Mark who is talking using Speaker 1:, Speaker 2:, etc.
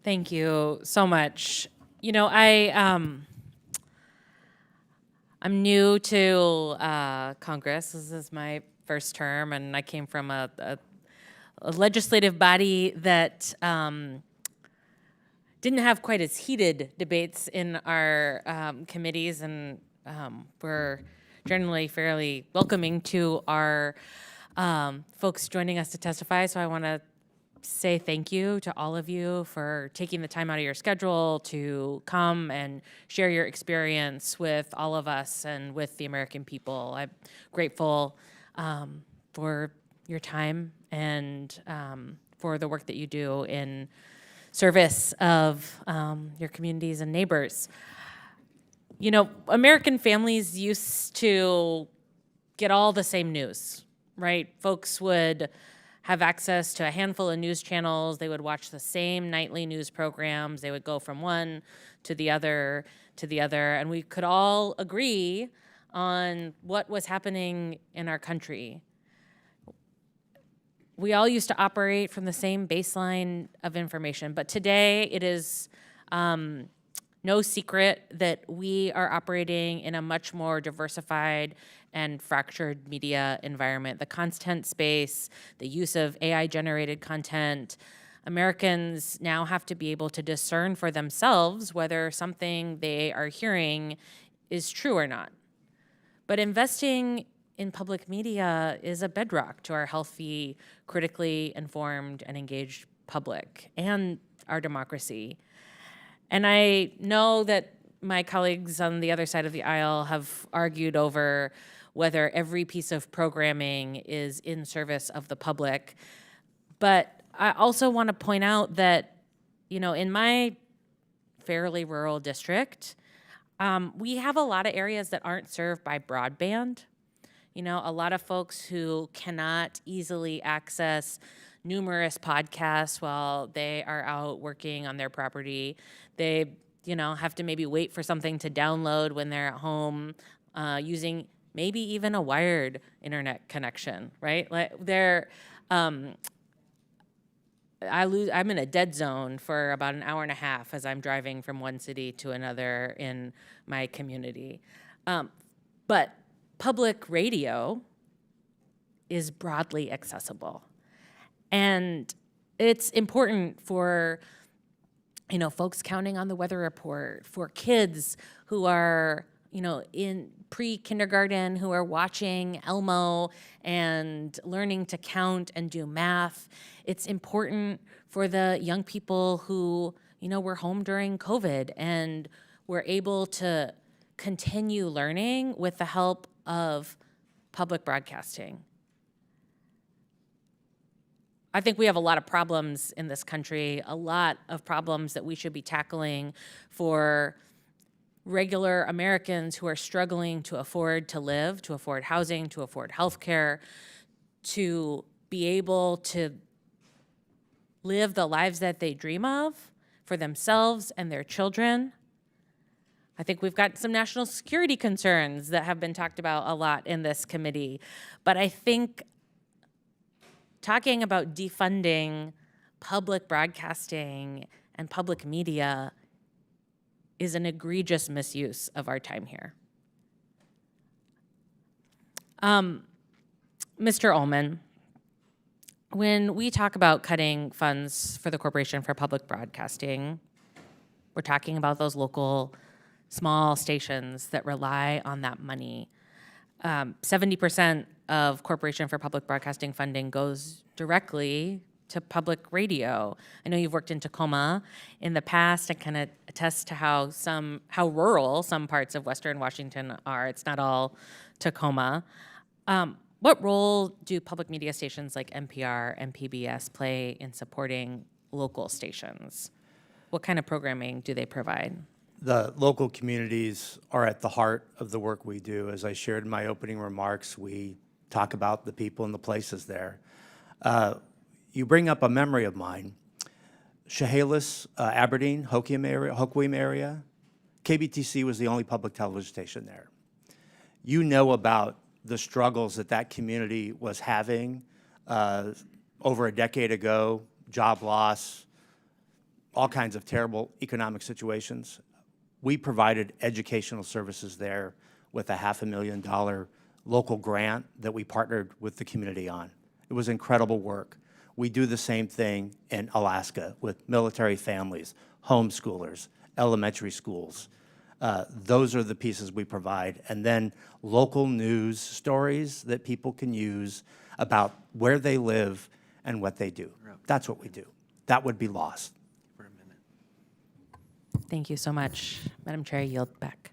Speaker 1: Thank you so much. I'm new to Congress. This is my first term, and I came from a legislative body that didn't have quite as heated debates in our committees, and we're generally fairly welcoming to our folks joining us to testify. So I want to say thank you to all of you for taking the time out of your schedule to come and share your experience with all of us and with the American people. I'm grateful for your time and for the work that you do in service of your communities and neighbors. You know, American families used to get all the same news, right? Folks would have access to a handful of news channels. They would watch the same nightly news programs. They would go from one to the other, and we could all agree on what was happening in our country. We all used to operate from the same baseline of information, but today it is no secret that we are operating in a much more diversified and fractured media environment. The content space, the use of AI-generated content, Americans now have to be able to discern for themselves whether something they are hearing is true or not. But investing in public media is a bedrock to our healthy, critically informed, and engaged public and our democracy. And I know that my colleagues on the other side of the aisle have argued over whether every piece of programming is in service of the public. But I also want to point out that, you know, in my fairly rural district, we have a lot of areas that aren't served by broadband. You know, a lot of folks who cannot easily access numerous podcasts while they are out working on their property. They, you know, have to maybe wait for something to download when they're at home using maybe even a wired internet connection, right? Like I'm in a dead zone for about an hour and a half as I'm driving from one city to another in my community. But public radio is broadly accessible. And it's important for, you know, folks counting on the weather report, for kids who are, you know, in pre-kindergarten who are watching Elmo and learning to count and do math. It's important for the young people who, you know, were home during COVID and were able to continue learning with the help of public broadcasting. I think we have a lot of problems in this country, a lot of problems that we should be tackling for regular Americans who are struggling to afford to live, to afford housing, to afford healthcare, to be able to live the lives that they dream of for themselves and their children. I think we've got some national security concerns that have been talked about a lot in this committee, but I think talking about defunding public broadcasting and public media is an egregious misuse of our time here. Mr. Ullman, when we talk about cutting funds for the Corporation for Public Broadcasting, we're talking about those local small stations that rely on that money. 70% of Corporation for Public Broadcasting funding goes directly to public radio. I know you've worked in Tacoma in the past and kind of attest to how rural some parts of Western Washington are. It's not all Tacoma. What role do public media stations like NPR and PBS play in supporting local stations? What kind of programming do they provide?
Speaker 2: The local communities are at the heart of the work we do. As I shared in my opening remarks, we talk about the people and the places there. You bring up a memory of mine. Chehalis, Aberdeen, Hoquiam area, KBTC was the only public television station there. You know about the struggles that community was having over a decade ago, job loss, all kinds of terrible economic situations. We provided educational services there with a $500,000 local grant that we partnered with the community on. It was incredible work. We do the same thing in Alaska with military families, homeschoolers, elementary schools. Those are the pieces we provide. And then local news stories that people can use about where they live and what they do. That's what we do. That would be lost.
Speaker 1: Thank you so much. Madam Chair, I yield back.